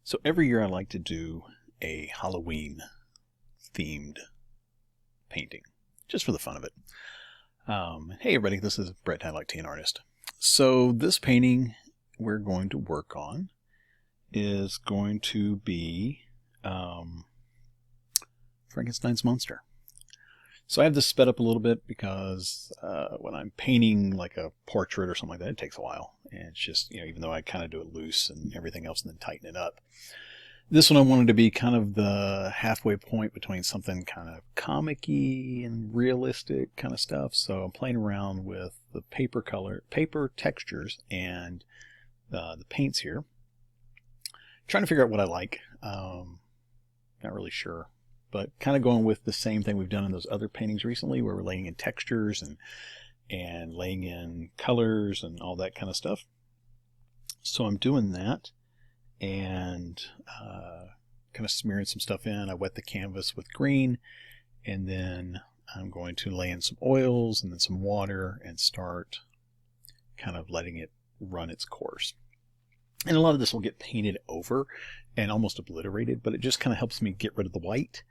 So every year I like to do a Halloween themed painting, just for the fun of it. Hey everybody, this is Brett and I like an artist. So this painting we're going to work on is going to be Frankenstein's monster. So I have this sped up a little bit because when I'm painting like a portrait or something like that, it takes a while. And it's just, even though I kind of do it loose and everything else and then tighten it up. This one I wanted to be kind of the halfway point between something kind of comic-y and realistic kind of stuff. So I'm playing around with the paper textures and the paints here. Trying to figure out what I like. Not really sure. But kind of going with the same thing we've done in those other paintings recently where we're laying in textures and laying in colors and all that kind of stuff. So I'm doing that and kind of smearing some stuff in. I wet the canvas with green, and then I'm going to lay in some oils and then some water and start kind of letting it run its course. And a lot of this will get painted over and almost obliterated, but it just kind of helps me get rid of the white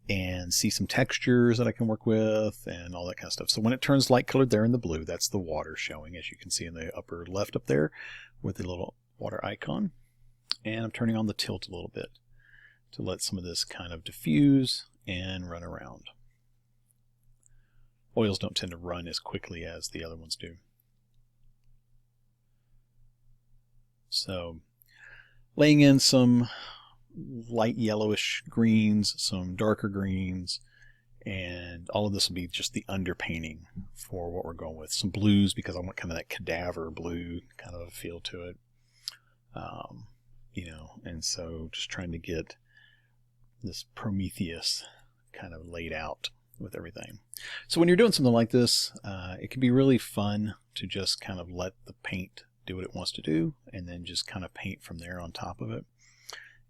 and see some textures that I can work with and all that kind of stuff. So when it turns light colored there in the blue, that's the water showing, as you can see in the upper left up there with the little water icon. And I'm turning on the tilt a little bit to let some of this kind of diffuse and run around. Oils don't tend to run as quickly as the other ones do. So laying in some light yellowish greens, some darker greens, and all of this will be just the underpainting for what we're going with. Some blues because I want kind of that cadaver blue kind of a feel to it. And so just trying to get this Prometheus kind of laid out with everything. So when you're doing something like this, it can be really fun to just kind of let the paint do what it wants to do and then just kind of paint from there on top of it.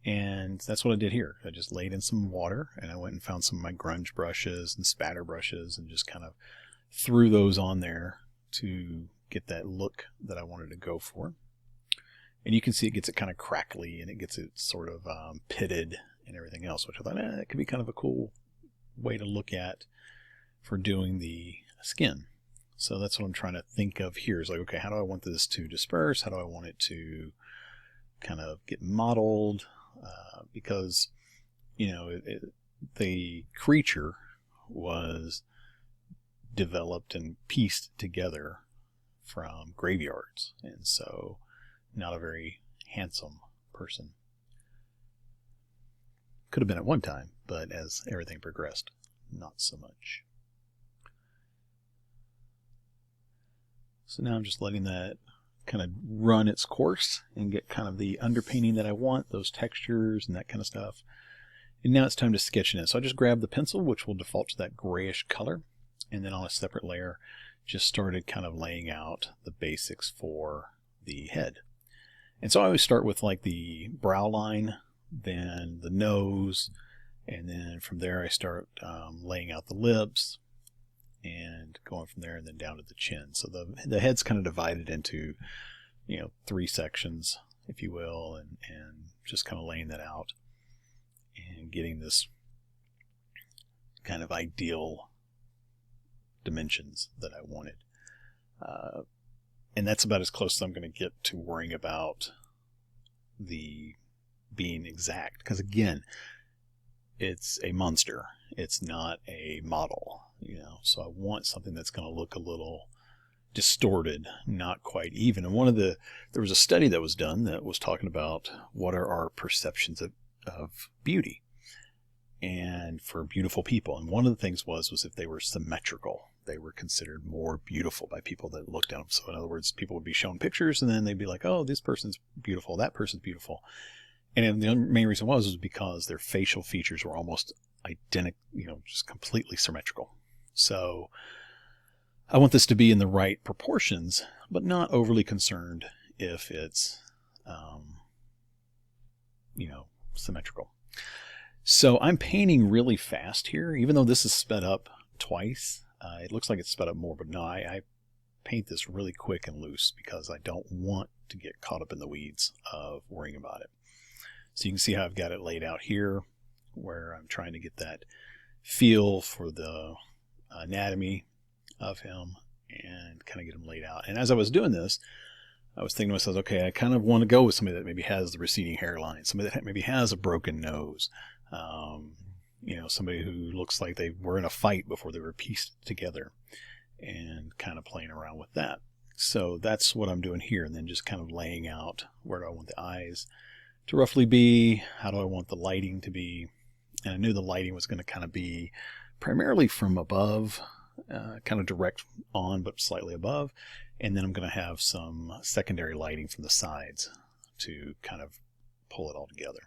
And that's what I did here. I just laid in some water and I went and found some of my grunge brushes and spatter brushes and just kind of threw those on there to get that look that I wanted to go for. And you can see it gets it kind of crackly and it gets it sort of pitted and everything else, which I thought that could be kind of a cool way to look at for doing the skin. So that's what I'm trying to think of here is like, okay, how do I want this to disperse? How do I want it to kind of get modeled? Because, the creature was developed and pieced together from graveyards. And so not a very handsome person. Could have been at one time, but as everything progressed, not so much. So now I'm just letting that kind of run its course and get kind of the underpainting that I want, those textures and that kind of stuff. And now it's time to sketch it in. So I just grabbed the pencil, which will default to that grayish color, and then on a separate layer, just started kind of laying out the basics for the head. And so I always start with like the brow line, then the nose, and then from there I start laying out the lips and going from there and then down to the chin. So the head's kind of divided into, 3 sections, if you will, and just kind of laying that out and getting this kind of ideal dimensions that I wanted. And that's about as close as I'm going to get to worrying about the being exact. Because again, it's a monster. It's not a model, So I want something that's going to look a little distorted, not quite even. And there was a study that was done that was talking about what are our perceptions of beauty and for beautiful people. And one of the things was if they were symmetrical, they were considered more beautiful by people that looked at them. So in other words, people would be shown pictures and then they'd be like, oh, this person's beautiful, that person's beautiful. And the main reason was because their facial features were almost identical, just completely symmetrical. So I want this to be in the right proportions, but not overly concerned if it's, symmetrical. So I'm painting really fast here, even though this is sped up twice. It looks like it's sped up more, but no, I paint this really quick and loose because I don't want to get caught up in the weeds of worrying about it. So you can see how I've got it laid out here, where I'm trying to get that feel for the anatomy of him and kind of get him laid out. And as I was doing this, I was thinking to myself, okay, I kind of want to go with somebody that maybe has the receding hairline, somebody that maybe has a broken nose, somebody who looks like they were in a fight before they were pieced together, and kind of playing around with that. So that's what I'm doing here, and then just kind of laying out where do I want the eyes to roughly be, how do I want the lighting to be, and I knew the lighting was going to kind of be primarily from above, kind of direct on but slightly above, and then I'm going to have some secondary lighting from the sides to kind of pull it all together.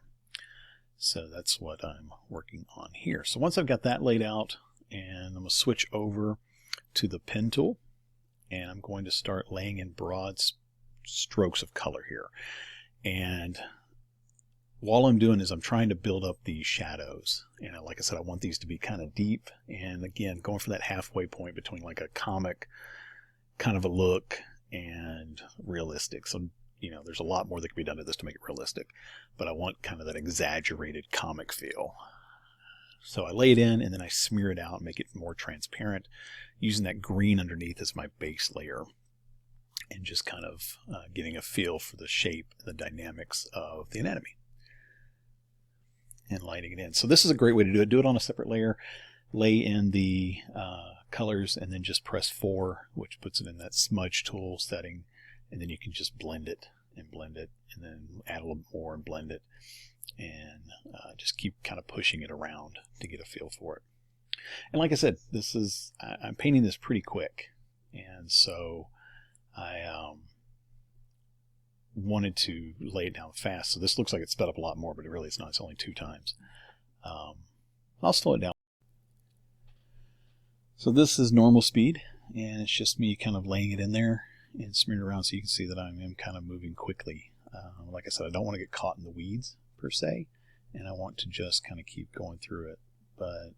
So that's what I'm working on here. So once I've got that laid out, and I'm going to switch over to the pen tool, and I'm going to start laying in broad strokes of color here. And while I'm doing is I'm trying to build up these shadows. And like I said, I want these to be kind of deep. And again, going for that halfway point between like a comic kind of a look and realistic. So, there's a lot more that can be done to this to make it realistic. But I want kind of that exaggerated comic feel. So I lay it in, and then I smear it out, make it more transparent, using that green underneath as my base layer, and just kind of getting a feel for the shape and the dynamics of the anatomy, and lighting it in. So this is a great way to do it. Do it on a separate layer, lay in the colors, and then just press 4, which puts it in that smudge tool setting, and then you can just blend it, and then add a little more and blend it, and just keep kind of pushing it around to get a feel for it. And like I said, I'm painting this pretty quick, and so I wanted to lay it down fast. So this looks like it's sped up a lot more, but it's not. It's only 2 times. I'll slow it down. So this is normal speed, and it's just me kind of laying it in there and smearing it around, so you can see that I am kind of moving quickly. Like I said, I don't want to get caught in the weeds per se, and I want to just kind of keep going through it. But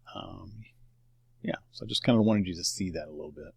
yeah, so I just kind of wanted you to see that a little bit.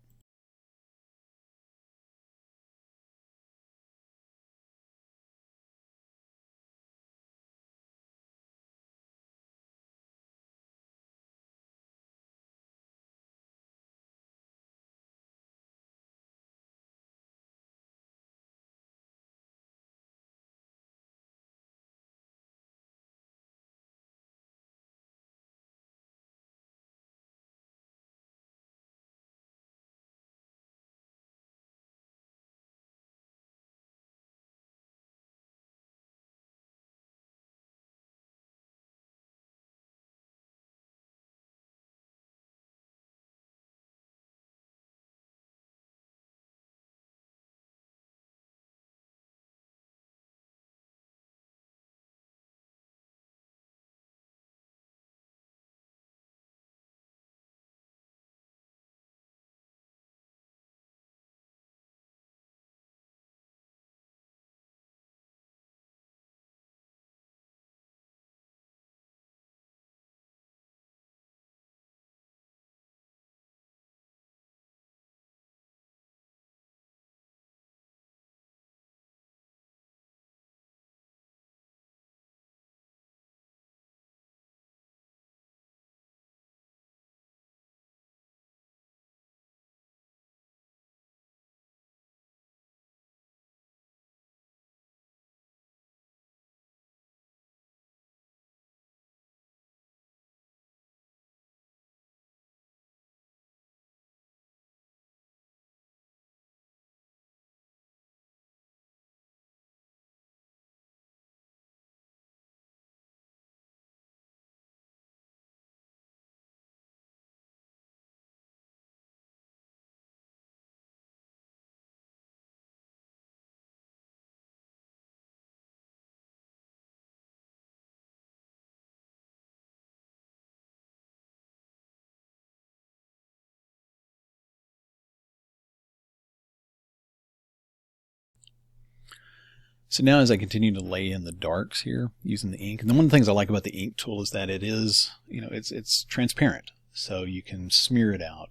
So now as I continue to lay in the darks here using the ink, and one of the things I like about the ink tool is that it is, it's transparent. So you can smear it out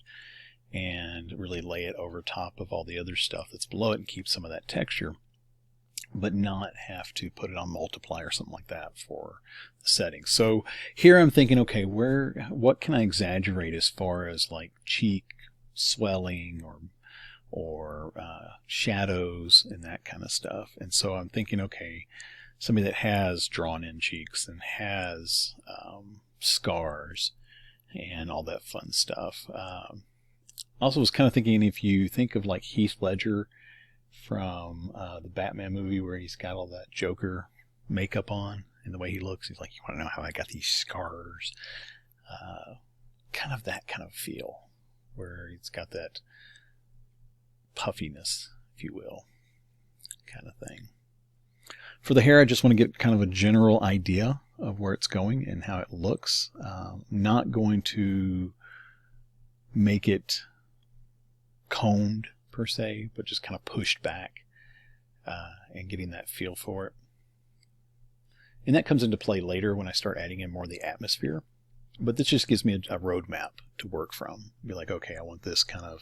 and really lay it over top of all the other stuff that's below it and keep some of that texture. but not have to put it on multiply or something like that for the settings. So here I'm thinking, okay, what can I exaggerate as far as like cheek swelling or shadows and that kind of stuff. And so I'm thinking, okay, somebody that has drawn in cheeks and has scars and all that fun stuff. Also was kind of thinking, if you think of like Heath Ledger from the Batman movie where he's got all that Joker makeup on and the way he looks, he's like, you want to know how I got these scars? Kind of that kind of feel where he's got that puffiness, if you will, kind of thing. For the hair, I just want to get kind of a general idea of where it's going and how it looks. Not going to make it combed per se, but just kind of pushed back and getting that feel for it. And that comes into play later when I start adding in more of the atmosphere. But this just gives me a roadmap to work from. Be like, okay, I want this kind of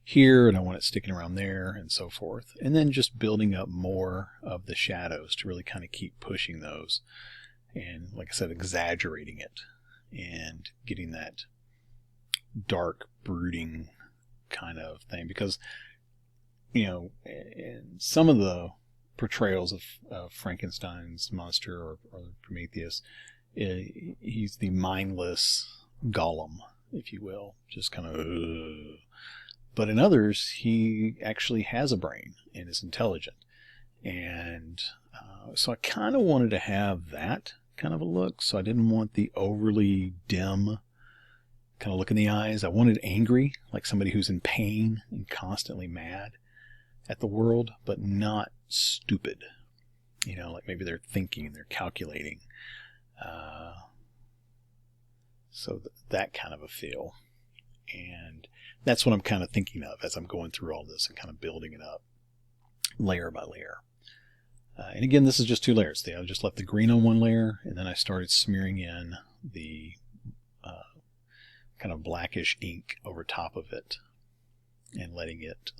here, and I want it sticking around there, and so forth. And then just building up more of the shadows to really kind of keep pushing those. And like I said, exaggerating it and getting that dark, brooding kind of thing. Because, you know, in some of the portrayals of Frankenstein's monster or Prometheus, he's the mindless golem, if you will. Just kind of... But in others, he actually has a brain and is intelligent. And so I kind of wanted to have that kind of a look. So I didn't want the overly dim kind of look in the eyes. I wanted angry, like somebody who's in pain and constantly mad at the world, but not stupid. You know, like maybe they're thinking, they're calculating. So that kind of a feel. And that's what I'm kind of thinking of as I'm going through all this and kind of building it up layer by layer. And again, this is just 2 layers. I just left the green on one layer, and then I started smearing in the kind of blackish ink over top of it and letting it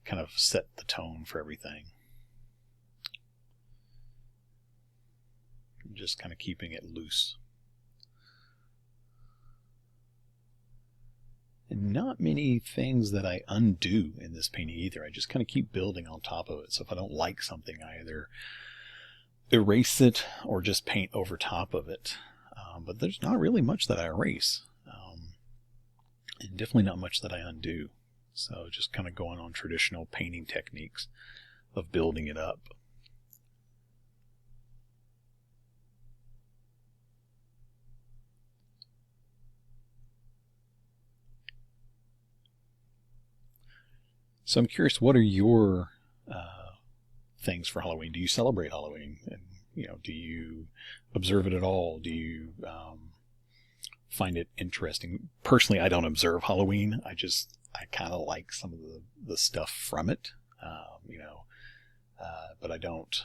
kind of set the tone for everything. Just kind of keeping it loose. And not many things that I undo in this painting either. I just kind of keep building on top of it. So if I don't like something, I either erase it or just paint over top of it. But there's not really much that I erase. And definitely not much that I undo. So just kind of going on traditional painting techniques of building it up. So I'm curious, what are your things for Halloween? Do you celebrate Halloween? And, you know, do you observe it at all? Do you find it interesting? Personally, I don't observe Halloween. I kind of like some of the stuff from it, but I don't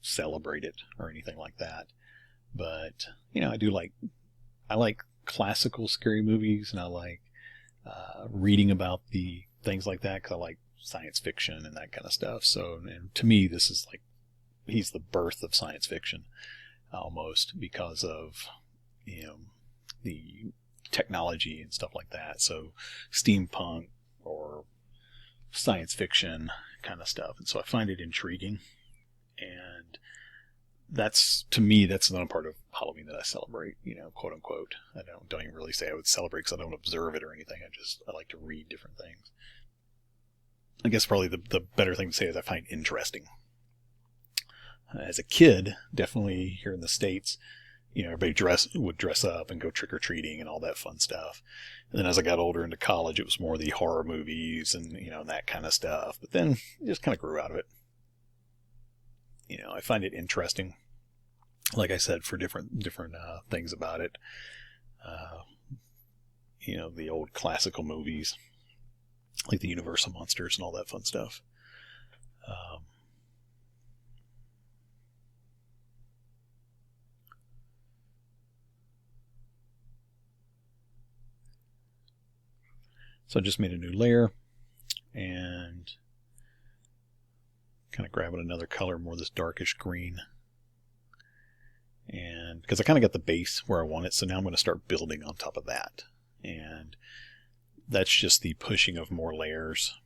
celebrate it or anything like that. But, you know, I like classical scary movies, and I like reading about the things like that because I like science fiction and that kind of stuff. So, and to me, this is like, he's the birth of science fiction almost, because of, you know, the technology and stuff like that. So steampunk or science fiction kind of stuff. And so I find it intriguing. And that's, to me, that's another part of Halloween that I celebrate, you know, quote unquote. I don't even really say I would celebrate because I don't observe it or anything. I like to read different things. I guess probably the better thing to say is I find interesting. As a kid, definitely here in the States, you know, everybody would dress up and go trick-or-treating and all that fun stuff. And then as I got older into college, it was more the horror movies and, you know, that kind of stuff. But then I just kind of grew out of it. You know, I find it interesting, like I said, for different things about it. You know, the old classical movies, like the Universal monsters and all that fun stuff. So I just made a new layer and kind of grabbing another color, more this darkish green. And because I kind of got the base where I want it, so now I'm going to start building on top of that. And that's just the pushing of more layers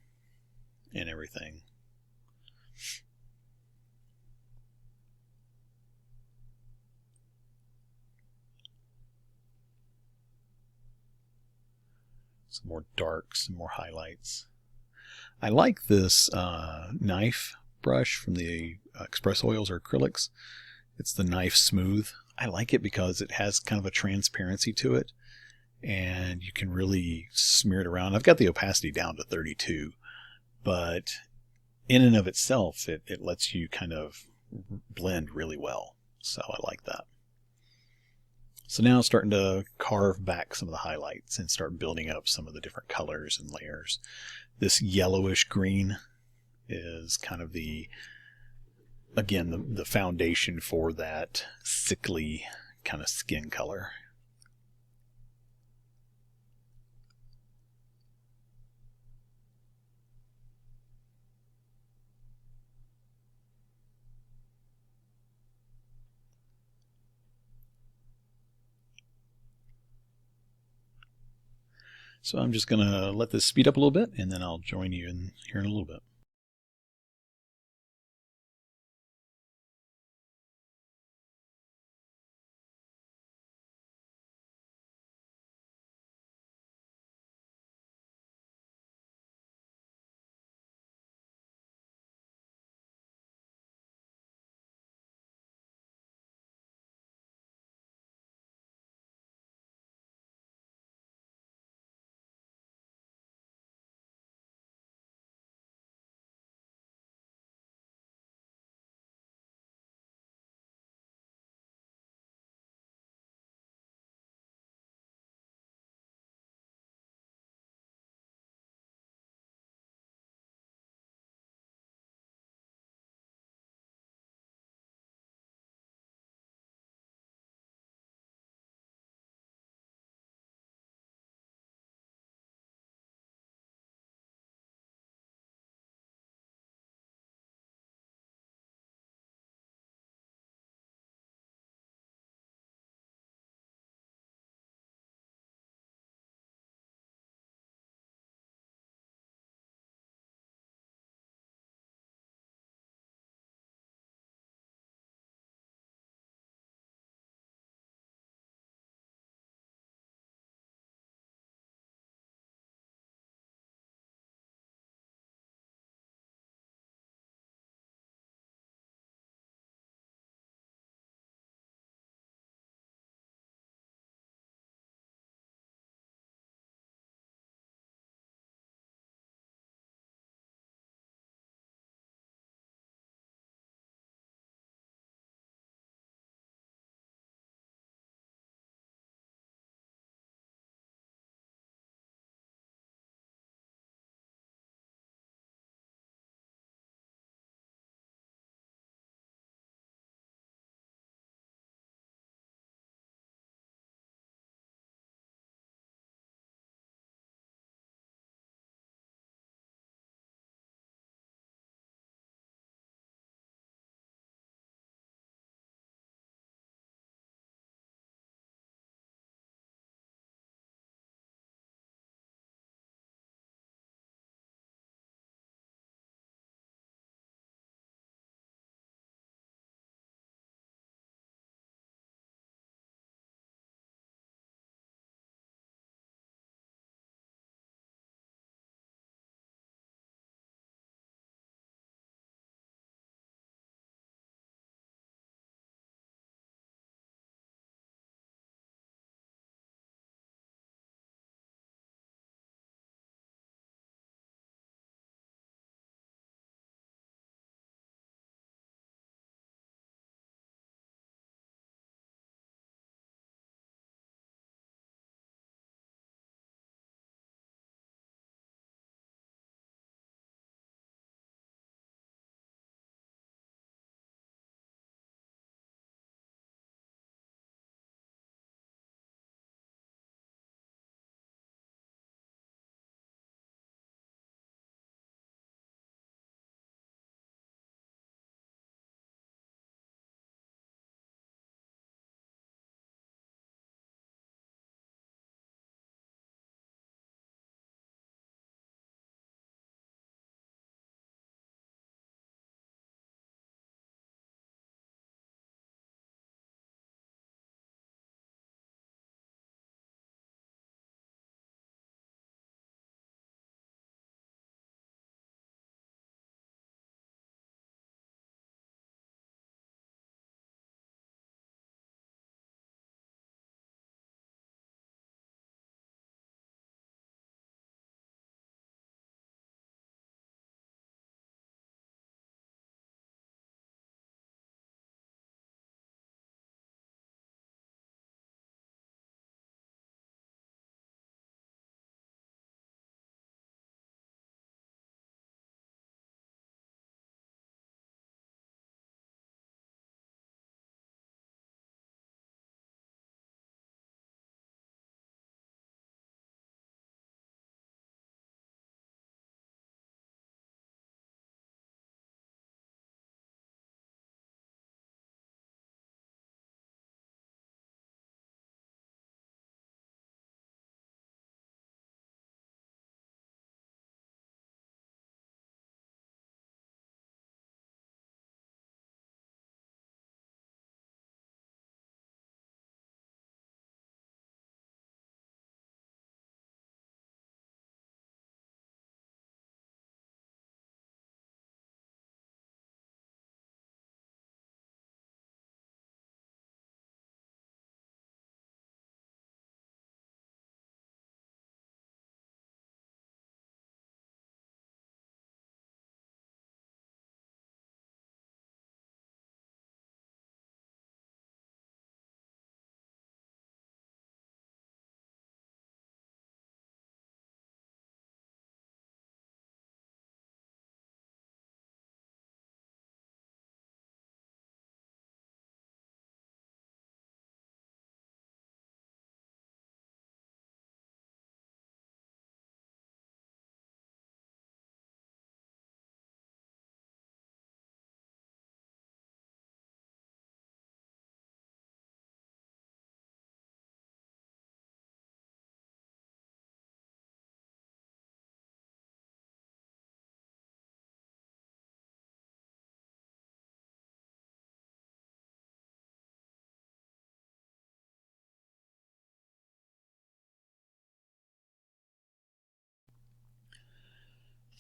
and everything. Some more darks, some more highlights. I like this knife brush from the Express Oils or acrylics. It's the Knife Smooth. I like it because it has kind of a transparency to it, and you can really smear it around. I've got the opacity down to 32, but in and of itself, it lets you kind of blend really well. So I like that. So now I'm starting to carve back some of the highlights and start building up some of the different colors and layers. This yellowish green is kind of again, the foundation for that sickly kind of skin color. So I'm just going to let this speed up a little bit, and then I'll join you here in a little bit.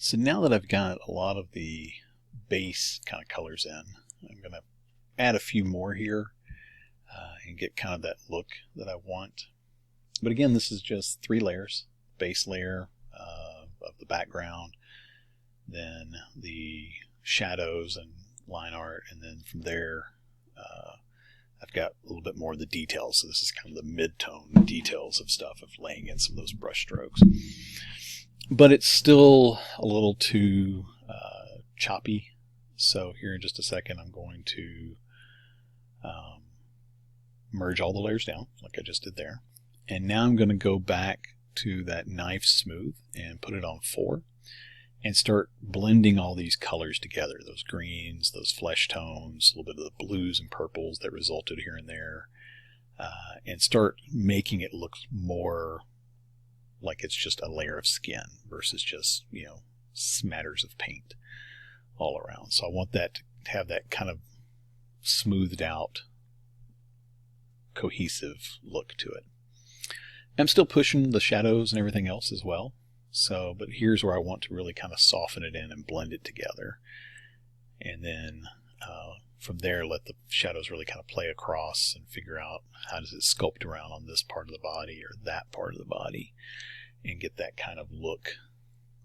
So now that I've got a lot of the base kind of colors in, I'm going to add a few more here and get kind of that look that I want. But again, this is just 3 layers. Base layer of the background, then the shadows and line art, and then from there I've got a little bit more of the details. So this is kind of the mid-tone details of stuff, of laying in some of those brush strokes. But it's still a little too choppy. So here in just a second I'm going to merge all the layers down like I just did there. And now I'm going to go back to that knife smooth and put it on 4 and start blending all these colors together. Those greens, those flesh tones, a little bit of the blues and purples that resulted here and there, and start making it look more like it's just a layer of skin versus just, you know, smatters of paint all around. So I want that to have that kind of smoothed out, cohesive look to it. I'm still pushing the shadows and everything else as well. So, but here's where I want to really kind of soften it in and blend it together. And then from there, let the shadows really kind of play across and figure out how does it sculpt around on this part of the body or that part of the body and get that kind of look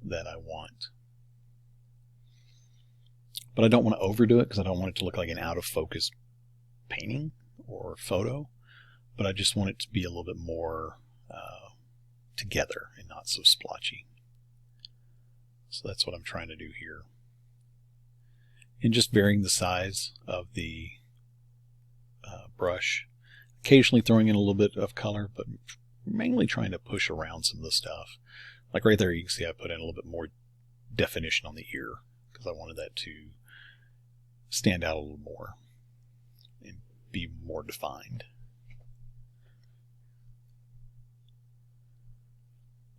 that I want. But I don't want to overdo it because I don't want it to look like an out of focus painting or photo, but I just want it to be a little bit more together and not so splotchy. So that's what I'm trying to do here. And just varying the size of the brush, occasionally throwing in a little bit of color, but mainly trying to push around some of the stuff. Like right there, you can see I put in a little bit more definition on the ear because I wanted that to stand out a little more and be more defined.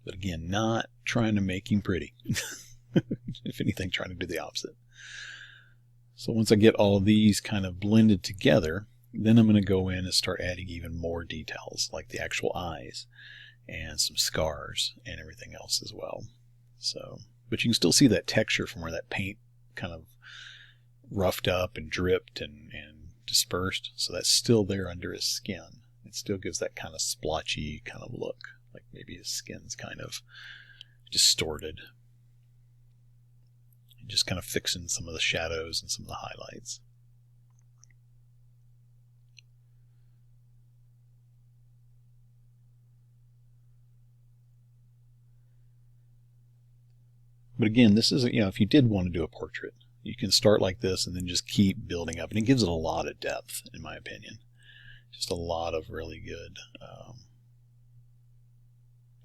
But again, not trying to make him pretty. If anything, trying to do the opposite. So once I get all of these kind of blended together, then I'm going to go in and start adding even more details, like the actual eyes and some scars and everything else as well. So, but you can still see that texture from where that paint kind of roughed up and dripped and dispersed. So that's still there under his skin. It still gives that kind of splotchy kind of look. Like maybe his skin's kind of distorted. And just kind of fixing some of the shadows and some of the highlights. But again, this is, you know, if you did want to do a portrait, you can start like this and then just keep building up. And it gives it a lot of depth, in my opinion. Just a lot of really good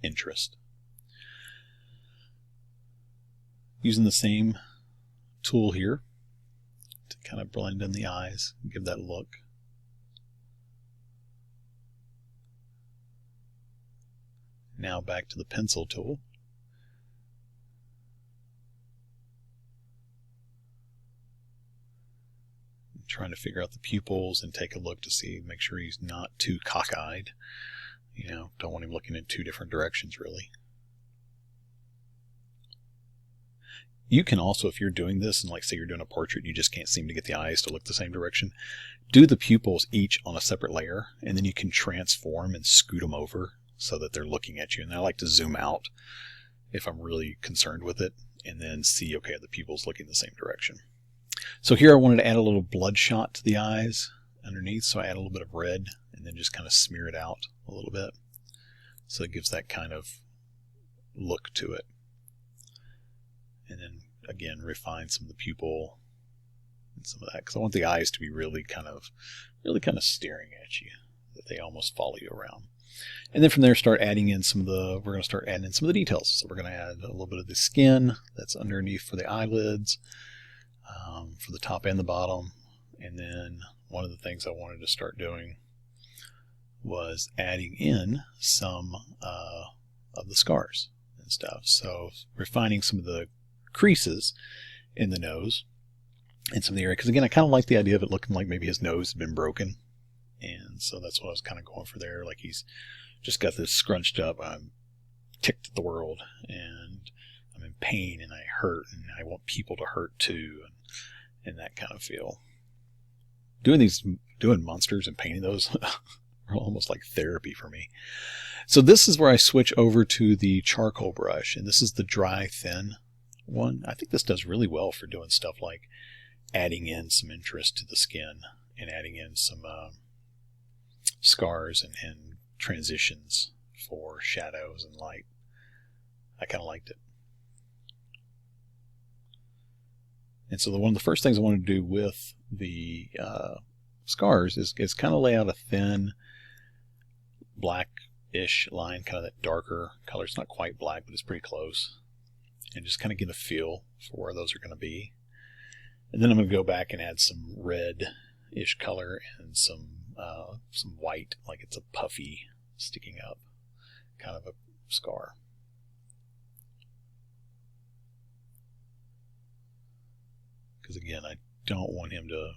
interest. Using the same tool here to kind of blend in the eyes and give that look. Now back to the pencil tool. I'm trying to figure out the pupils and take a look to see, make sure he's not too cockeyed. You know, don't want him looking in 2 different directions, really. You can also, if you're doing this, and like say you're doing a portrait, you just can't seem to get the eyes to look the same direction, do the pupils each on a separate layer, and then you can transform and scoot them over so that they're looking at you. And I like to zoom out if I'm really concerned with it, and then see, okay, are the pupils looking the same direction? So here I wanted to add a little bloodshot to the eyes underneath, so I add a little bit of red and then just kind of smear it out a little bit. So it gives that kind of look to it. And then again, refine some of the pupil and some of that, because I want the eyes to be really kind of staring at you, that they almost follow you around. And then from there, start adding in some of the, we're going to start adding in some of the details. So we're going to add a little bit of the skin that's underneath for the eyelids, for the top and the bottom. And then one of the things I wanted to start doing was adding in some of the scars and stuff. So refining some of the creases in the nose and some of the area, because again, I kind of like the idea of it looking like maybe his nose had been broken, and so that's what I was kind of going for there. Like he's just got this scrunched up, I'm ticked at the world and I'm I'm in pain and I hurt and I want people to hurt too, and that kind of feel. Doing monsters and painting those are almost like therapy for me. So this is where I switch over to the charcoal brush, and this is the dry thin one. I think this does really well for doing stuff like adding in some interest to the skin and adding in some scars and transitions for shadows and light. I kind of liked it. And so one of the first things I wanted to do with the scars is kind of lay out a thin black-ish line, kind of that darker color. It's not quite black, but it's pretty close. And just kind of get a feel for where those are going to be. And then I'm going to go back and add some red-ish color and some white, like it's a puffy sticking up kind of a scar. Because again, I don't want him to...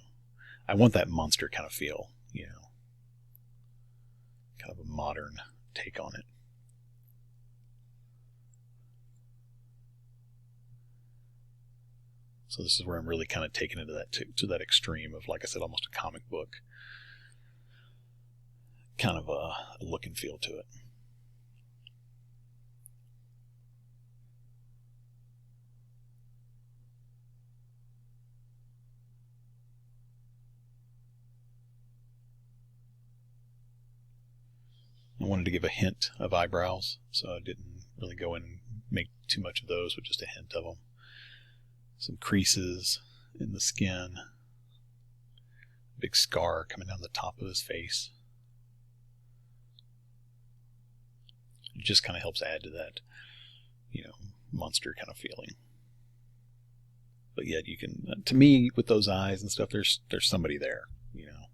I want that monster kind of feel, you know. Kind of a modern take on it. So this is where I'm really kind of taking it to that extreme of, like I said, almost a comic book kind of a look and feel to it. I wanted to give a hint of eyebrows, so I didn't really go in and make too much of those, but just a hint of them. Some creases in the skin. Big scar coming down the top of his face. It just kind of helps add to that, you know, monster kind of feeling. But yet you can, to me, with those eyes and stuff, there's somebody there, you know.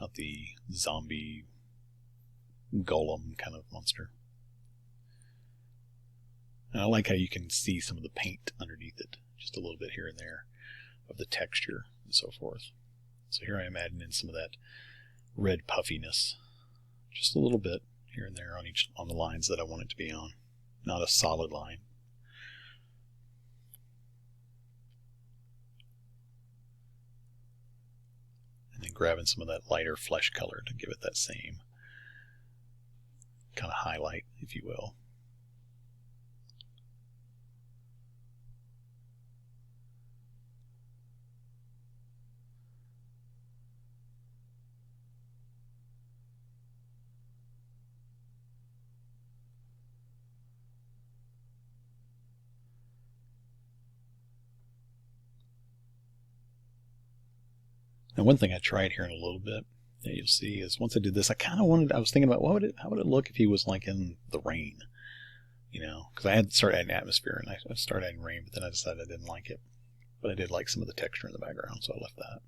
Not the zombie golem kind of monster. And I like how you can see some of the paint underneath it, just a little bit here and there of the texture and so forth. So here I am adding in some of that red puffiness, just a little bit here and there on the lines that I want it to be on, not a solid line. And then grabbing some of that lighter flesh color to give it that same kind of highlight, if you will. Now, one thing I tried here in a little bit that you'll see is once I did this, I was thinking about how would it look if he was like in the rain, you know, because I had started adding atmosphere and I started adding rain, but then I decided I didn't like it. But I did like some of the texture in the background, so I left that.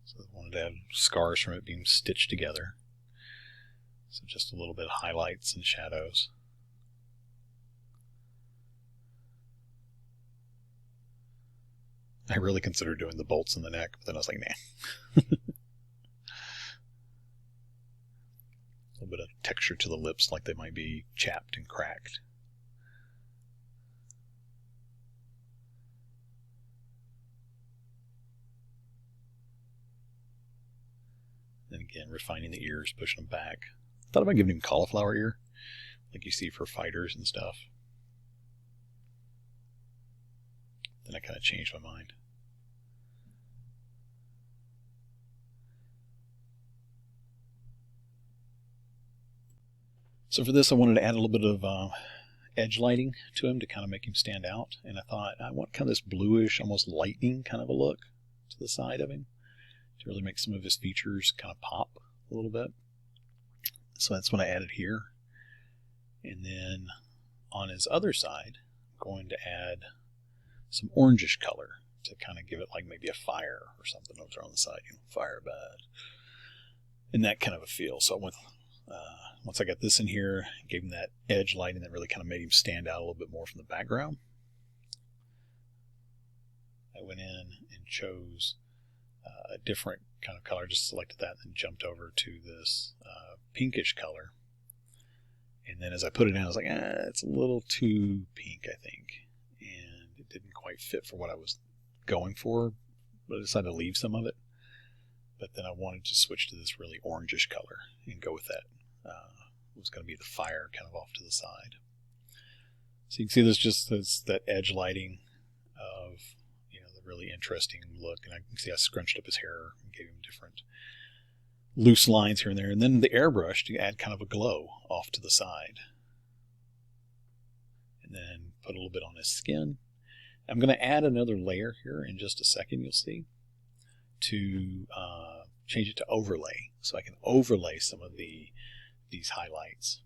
So I wanted to add scars from it being stitched together. So just a little bit of highlights and shadows. I really considered doing the bolts in the neck, but then I was like, nah. A little bit of texture to the lips, like they might be chapped and cracked. Then again, refining the ears, pushing them back. I thought about giving him cauliflower ear, like you see for fighters and stuff. Then I kind of changed my mind. So for this, I wanted to add a little bit of edge lighting to him to kind of make him stand out. And I thought I want kind of this bluish, almost lightning kind of a look to the side of him to really make some of his features kind of pop a little bit. So that's what I added here. And then on his other side, I'm going to add some orangish color to kind of give it like maybe a fire or something over on the side, you know, fire bad. And that kind of a feel. So I went, once I got this in here, gave him that edge lighting that really kind of made him stand out a little bit more from the background. I went in and chose a different kind of color, just selected that and then jumped over to this pinkish color And then as I put it in, I was like, it's a little too pink, I think. And it didn't quite fit for what I was going for, but I decided to leave some of it. But then I wanted to switch to this really orangish color and go with that. It was going to be the fire kind of off to the side. So you can see there's just that edge lighting of, the really interesting look. And I can see I scrunched up his hair and gave him different loose lines here and there. And then the airbrush to add kind of a glow off to the side. And then put a little bit on his skin. I'm going to add another layer here in just a second, you'll see, to change it to overlay. So I can overlay some of these highlights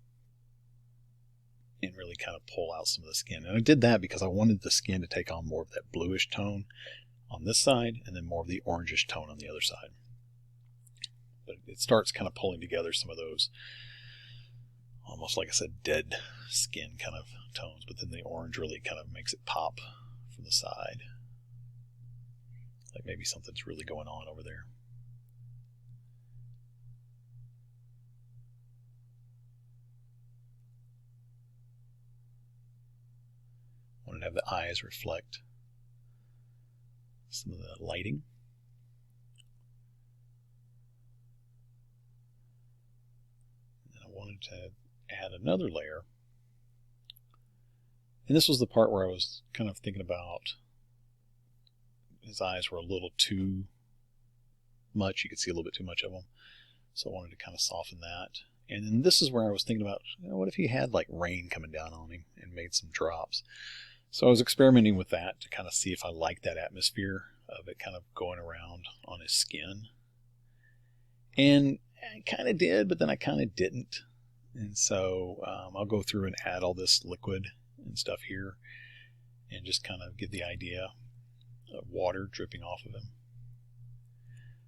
and really kind of pull out some of the skin. And I did that because I wanted the skin to take on more of that bluish tone on this side and then more of the orangish tone on the other side. But it starts kind of pulling together some of those, almost like I said, dead skin kind of tones, but then the orange really kind of makes it pop from the side. Like maybe something's really going on over there. I wanted to have the eyes reflect some of the lighting. And then I wanted to add another layer. And this was the part where I was kind of thinking about his eyes were a little too much. You could see a little bit too much of them. So I wanted to kind of soften that. And then this is where I was thinking about, what if he had like rain coming down on him and made some drops? So I was experimenting with that to kind of see if I liked that atmosphere of it kind of going around on his skin. And I kind of did, but then I kind of didn't. And so I'll go through and add all this liquid and stuff here and just kind of give the idea of water dripping off of him.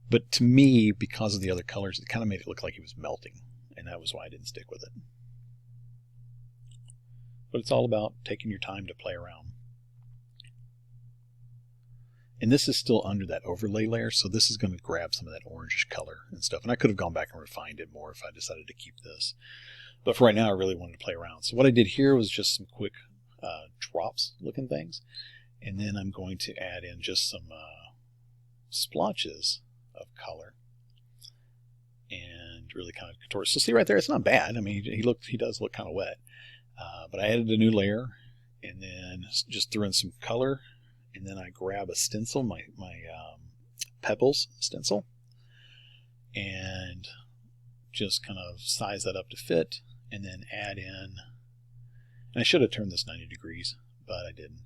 But to me, because of the other colors, it kind of made it look like he was melting. And that was why I didn't stick with it. But it's all about taking your time to play around. And this is still under that overlay layer, so this is going to grab some of that orangish color and stuff. And I could have gone back and refined it more if I decided to keep this. But for right now, I really wanted to play around. So what I did here was just some quick drops looking things. And then I'm going to add in just some splotches of color and really kind of contour. So see right there, it's not bad. I mean, he does look kind of wet. But I added a new layer and then just threw in some color. And then I grab a stencil, my Pebbles stencil, and just kind of size that up to fit, and then add in, and I should have turned this 90 degrees, but I didn't.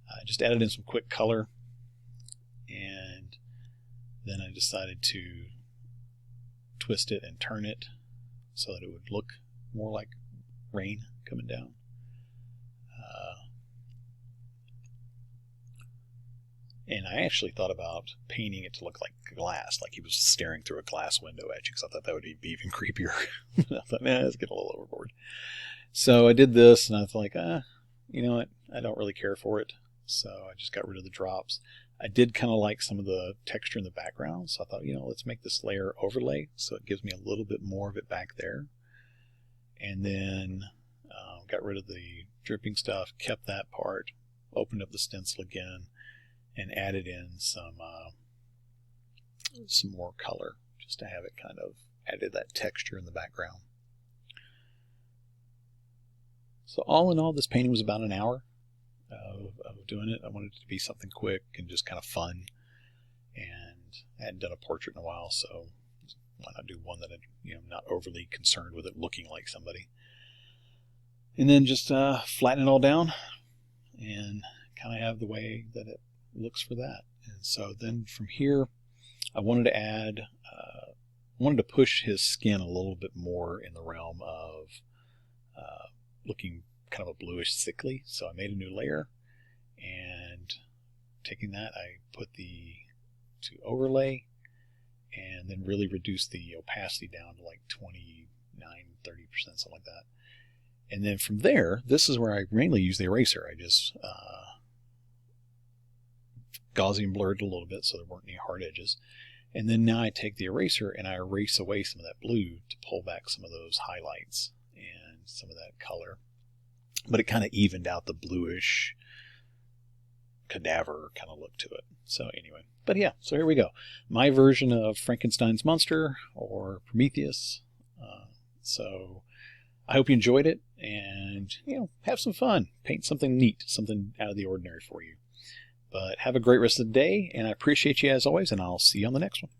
I just added in some quick color, and then I decided to twist it and turn it so that it would look more like rain coming down. And I actually thought about painting it to look like glass, like he was staring through a glass window at you, because I thought that would be even creepier. I thought, let's get a little overboard. So I did this, and I was like, you know what? I don't really care for it. So I just got rid of the drops. I did kind of like some of the texture in the background, so I thought, let's make this layer overlay, so it gives me a little bit more of it back there. And then got rid of the dripping stuff, kept that part, opened up the stencil again, and added in some more color just to have it kind of added that texture in the background. So all in all, this painting was about an hour of doing it. I wanted it to be something quick and just kind of fun, and I hadn't done a portrait in a while, so why not do one that I'm not overly concerned with it looking like somebody. And then just flatten it all down and kind of have the way that it looks for that. And so then from here, I wanted to add, wanted to push his skin a little bit more in the realm of looking kind of a bluish sickly. So I made a new layer, and taking that, I put to overlay, and then really reduce the opacity down to like 29-30%, something like that. And then from there, this is where I mainly use the eraser. I just Gaussian blurred a little bit so there weren't any hard edges. And then now I take the eraser and I erase away some of that blue to pull back some of those highlights and some of that color. But it kind of evened out the bluish cadaver kind of look to it. So anyway, but yeah, so here we go. My version of Frankenstein's monster, or Prometheus. So I hope you enjoyed it, and have some fun. Paint something neat, something out of the ordinary for you. But have a great rest of the day, and I appreciate you as always, and I'll see you on the next one.